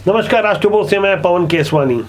नमस्कार, राष्ट्रभोज से मैं पवन केसवानी।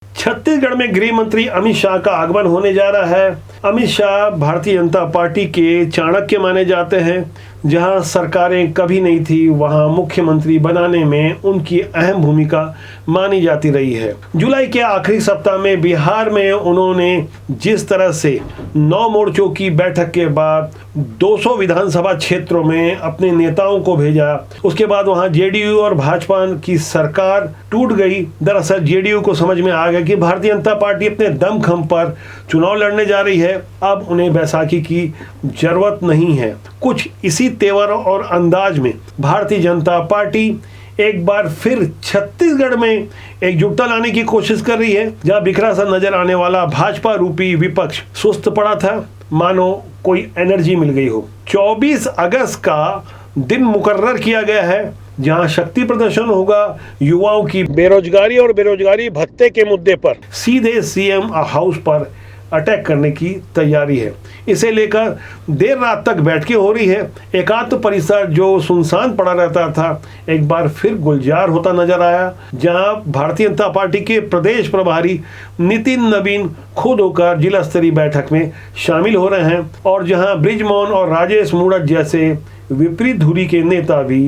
छत्तीसगढ़ में गृह मंत्री अमित शाह का आगमन होने जा रहा है। अमित शाह भारतीय जनता पार्टी के चाणक्य माने जाते हैं। जहां सरकारें कभी नहीं थी, वहां मुख्यमंत्री बनाने में उनकी अहम भूमिका मानी जाती रही है। जुलाई के आखिरी सप्ताह में बिहार में उन्होंने जिस तरह से 9 मोर्चों की बैठक के बाद 200 विधानसभा क्षेत्रों में अपने नेताओं को भेजा, उसके बाद वहां जेडीयू और भाजपा की सरकार टूट गई। दरअसल जेडीयू को समझ में आ गया कि भारतीय जनता पार्टी अपने दमखम पर चुनाव लड़ने जा रही है, अब उन्हें बैसाखी की जरूरत नहीं है। कुछ इसी तेवर और अंदाज में भारतीय जनता पार्टी एक बार फिर छत्तीसगढ़ में एकजुटता लाने की कोशिश कर रही है। जहां बिखरा सा नजर आने वाला भाजपा रूपी विपक्ष सुस्त पड़ा था, मानो कोई एनर्जी मिल गई हो। 24 अगस्त का दिन मुकर्रर किया गया है, जहां शक्ति प्रदर्शन होगा। युवाओं की बेरोजगारी और बेरोजगारी भत्ते के मुद्दे पर सीधे सीएम हाउस पर अटैक करने की तैयारी है। इसे लेकर देर रात तक बैठकें हो रही है। एकात्म परिसर जो सुनसान पड़ा रहता था, एक बार फिर गुलजार होता नजर आया, जहां भारतीय जनता पार्टी के प्रदेश प्रभारी नितिन नवीन खुद होकर जिला स्तरीय बैठक में शामिल हो रहे हैं, और जहां बृजमोहन और राजेश मूणत जैसे विपरीत धुरी के नेता भी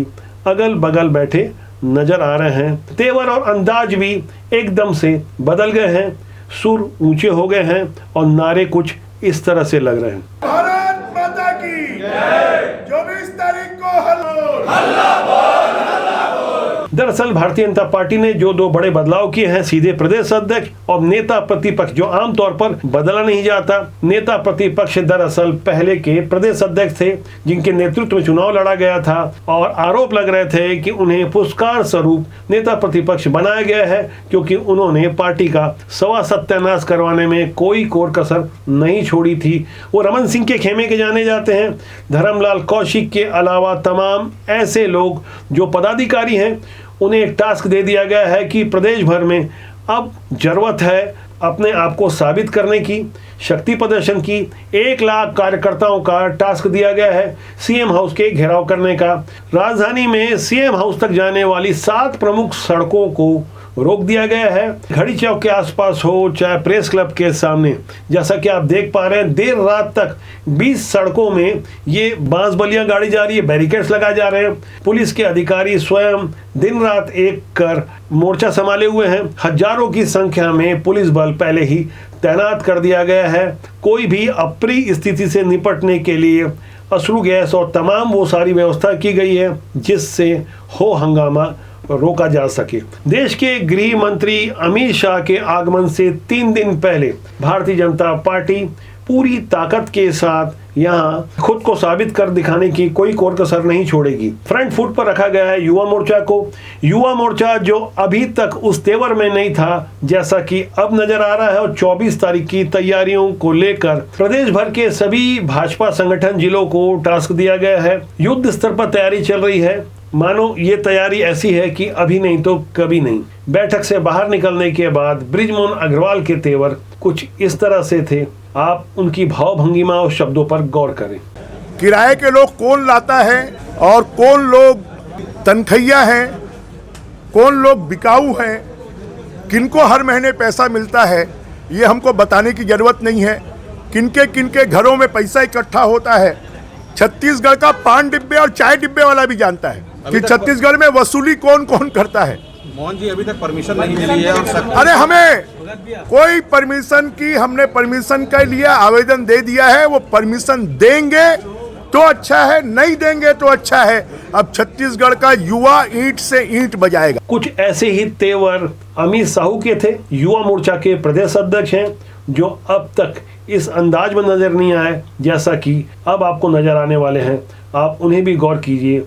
अगल बगल बैठे नजर आ रहे हैं। तेवर और अंदाज भी एकदम से बदल गए हैं, सुर ऊंचे हो गए हैं और नारे कुछ इस तरह से लग रहे हैं। भारत माता की जय। 24 तारीख को हल्ला बोल। दरअसल भारतीय जनता पार्टी ने जो 2 बड़े बदलाव किए हैं, सीधे प्रदेश अध्यक्ष और नेता प्रतिपक्ष, जो आमतौर पर बदला नहीं जाता। नेता प्रतिपक्ष दरअसल पहले के प्रदेश अध्यक्ष थे, जिनके नेतृत्व में चुनाव लड़ा गया था, और आरोप लग रहे थे कि उन्हें पुरस्कार स्वरूप नेता प्रतिपक्ष बनाया गया है, क्योंकि उन्होंने पार्टी का सवा सत्यानाश करवाने में कोई कोर कसर नहीं छोड़ी थी। वो रमन सिंह के खेमे के जाने जाते हैं। धर्मलाल कौशिक के अलावा तमाम ऐसे लोग जो पदाधिकारी हैं, उन्हें एक टास्क दे दिया गया है कि प्रदेश भर में अब जरूरत है अपने आप को साबित करने की, शक्ति प्रदर्शन की। 1 लाख कार्यकर्ताओं का टास्क दिया गया है सीएम हाउस के घेराव करने का। राजधानी में सीएम हाउस तक जाने वाली 7 प्रमुख सड़कों को रोक दिया गया है। घड़ी चौक के आसपास हो चाहे प्रेस क्लब के सामने, जैसा कि आप देख पा रहे हैं, देर रात तक 20 सड़कों में ये बांस बलियां गाड़ी जा रही है, बैरिकेड्स लगाए जा रहे हैं। पुलिस के अधिकारी स्वयं दिन रात एक कर मोर्चा संभाले हुए हैं। हजारों की संख्या में पुलिस बल पहले ही तैनात कर दिया गया है। कोई भी अप्रिय स्थिति से निपटने के लिए अश्रु गैस और तमाम वो सारी व्यवस्था की गई है, जिससे हो हंगामा रोका जा सके। देश के गृह मंत्री अमित शाह के आगमन से 3 दिन पहले भारतीय जनता पार्टी पूरी ताकत के साथ यहां खुद को साबित कर दिखाने की कोई कोर कसर नहीं छोड़ेगी। फ्रंट फुट पर रखा गया है युवा मोर्चा को। युवा मोर्चा जो अभी तक उस तेवर में नहीं था जैसा कि अब नजर आ रहा है, और 24 तारीख की तैयारियों को लेकर प्रदेश भर के सभी भाजपा संगठन जिलों को टास्क दिया गया है। युद्ध स्तर पर तैयारी चल रही है, मानो ये तैयारी ऐसी है कि अभी नहीं तो कभी नहीं। बैठक से बाहर निकलने के बाद बृजमोहन अग्रवाल के तेवर कुछ इस तरह से थे। आप उनकी भाव भंगिमा और शब्दों पर गौर करें। किराए के लोग कौन लाता है और कौन लोग तनखैया हैं, कौन लोग बिकाऊ हैं, किनको हर महीने पैसा मिलता है, ये हमको बताने की जरूरत नहीं है। किनके घरों में पैसा इकट्ठा होता है, छत्तीसगढ़ का पान डिब्बे और चाय डिब्बे वाला भी जानता है कि छत्तीसगढ़ में वसूली कौन कौन करता है। मोहन जी, अभी तक परमिशन नहीं मिली है और अरे हमें कोई परमिशन की, हमने परमिशन का लिया, आवेदन दे दिया है। वो परमिशन देंगे तो अच्छा है, नहीं देंगे तो अच्छा है। अब छत्तीसगढ़ का युवा ईंट से ईंट बजाएगा। कुछ ऐसे ही तेवर अमित साहू के थे। युवा मोर्चा के प्रदेश अध्यक्ष हैं, जो अब तक इस अंदाज में नजर नहीं आए जैसा कि अब आपको नजर आने वाले हैं। आप उन्हें भी गौर कीजिए।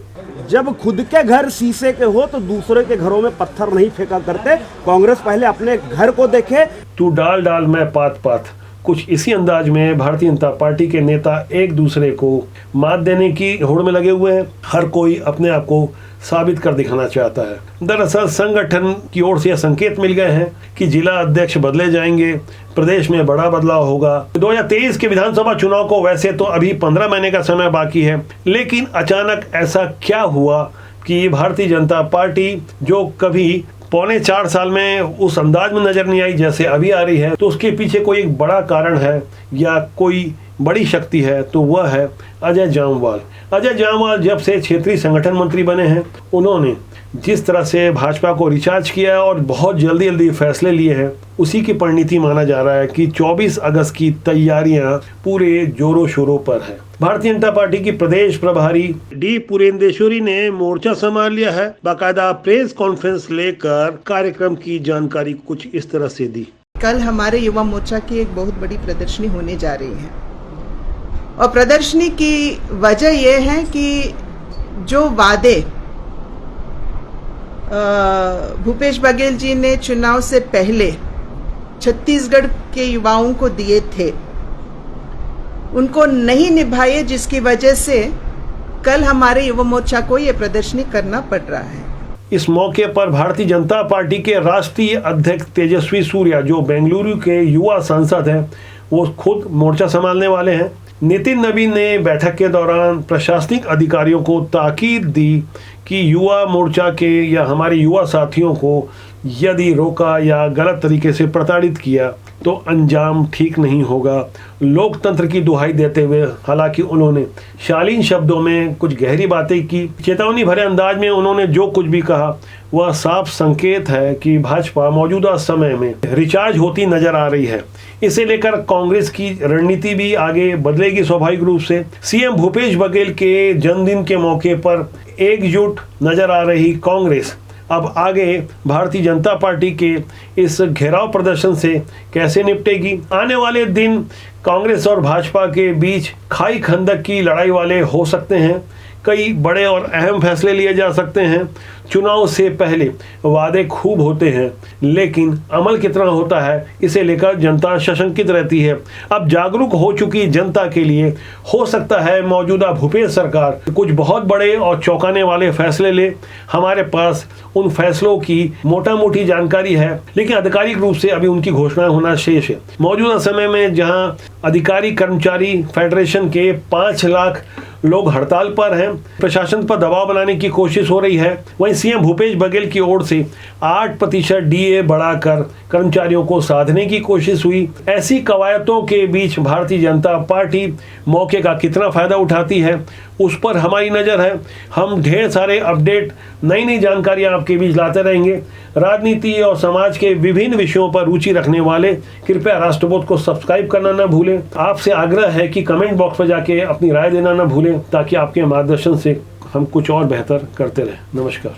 जब खुद के घर शीशे के हो तो दूसरे के घरों में पत्थर नहीं फेंका करते। कांग्रेस पहले अपने घर को देखे। तू डाल डाल मैं पात पात, कुछ इसी अंदाज में भारतीय जनता पार्टी के नेता एक दूसरे को मात देने की होड़ में लगे हुए हैं। हर कोई अपने आप को साबित कर दिखाना चाहता है। दरअसल संगठन की ओर से संकेत मिल गए हैं कि जिला अध्यक्ष बदले जाएंगे, प्रदेश में बड़ा बदलाव होगा। 2023 के विधानसभा चुनाव को वैसे तो अभी 15 महीने का समय बाकी है, लेकिन अचानक ऐसा क्या हुआ कि भारतीय जनता पार्टी जो कभी पौने 4 साल में उस अंदाज में नजर नहीं आई जैसे अभी आ रही है, तो उसके पीछे कोई एक बड़ा कारण है या कोई बड़ी शक्ति है, तो वह है अजय जामवाल। अजय जामवाल जब से क्षेत्रीय संगठन मंत्री बने हैं, उन्होंने जिस तरह से भाजपा को रिचार्ज किया है और बहुत जल्दी जल्दी फैसले लिए हैं, उसी की परिणति माना जा रहा है कि 24 अगस्त की तैयारियां पूरे जोरों शोरों पर है। भारतीय जनता पार्टी की प्रदेश प्रभारी डी पुरेंदेश्वरी ने मोर्चा संभाल लिया है। बाकायदा प्रेस कॉन्फ्रेंस लेकर कार्यक्रम की जानकारी कुछ इस तरह से दी। कल हमारे युवा मोर्चा की एक बहुत बड़ी प्रदर्शनी होने जा रही है और प्रदर्शनी की वजह यह है कि जो वादे भूपेश बघेल जी ने चुनाव से पहले छत्तीसगढ़ के युवाओं को दिए थे, उनको नहीं निभाए, जिसकी वजह से कल हमारे युवा मोर्चा को ये प्रदर्शनी करना पड़ रहा है। इस मौके पर भारतीय जनता पार्टी के राष्ट्रीय अध्यक्ष तेजस्वी सूर्या, जो बेंगलुरु के युवा सांसद हैं, वो खुद मोर्चा संभालने वाले हैं। नितिन नवीन ने बैठक के दौरान प्रशासनिक अधिकारियों को ताकीद दी कि युवा मोर्चा के या हमारे युवा साथियों को यदि रोका या गलत तरीके से प्रताड़ित किया तो अंजाम ठीक नहीं होगा। लोकतंत्र की दुहाई देते हुए हालांकि उन्होंने शालीन शब्दों में कुछ गहरी बातें की। चेतावनी भरे अंदाज में उन्होंने जो कुछ भी कहा वह साफ संकेत है कि भाजपा मौजूदा समय में रिचार्ज होती नजर आ रही है। इसे लेकर कांग्रेस की रणनीति भी आगे बदलेगी स्वाभाविक रूप से। सीएम भूपेश बघेल के जन्मदिन के मौके पर एकजुट नजर आ रही कांग्रेस अब आगे भारतीय जनता पार्टी के इस घेराव प्रदर्शन से कैसे निपटेगी। आने वाले दिन कांग्रेस और भाजपा के बीच खाई खंदक की लड़ाई वाले हो सकते हैं। कई बड़े और अहम फैसले लिए जा सकते हैं। चुनाव से पहले वादे खूब होते हैं, लेकिन अमल कितना होता है इसे लेकर जनता सशंकित रहती है। अब जागरूक हो चुकी जनता के लिए हो सकता है मौजूदा भूपेश सरकार कुछ बहुत बड़े और चौंकाने वाले फैसले ले। हमारे पास उन फैसलों की मोटा मोटी जानकारी है, लेकिन आधिकारिक रूप से अभी उनकी घोषणा होना शेष है। मौजूदा समय में जहां अधिकारी कर्मचारी फेडरेशन के 5 लाख लोग हड़ताल पर हैं, प्रशासन पर दबाव बनाने की कोशिश हो रही है, वहीं सीएम भूपेश बघेल की ओर से 8% डीए बढ़ाकर कर्मचारियों को साधने की कोशिश हुई। ऐसी कवायदों के बीच भारतीय जनता पार्टी मौके का कितना फायदा उठाती है उस पर हमारी नजर है। हम ढेर सारे अपडेट, नई नई जानकारियां आपके बीच लाते रहेंगे। राजनीति और समाज के विभिन्न विषयों पर रुचि रखने वाले कृपया राष्ट्रबोध को सब्सक्राइब करना न भूलें। आपसे आग्रह है कि कमेंट बॉक्स में जाके अपनी राय देना न भूलें, ताकि आपके मार्गदर्शन से हम कुछ और बेहतर करते रहें। नमस्कार।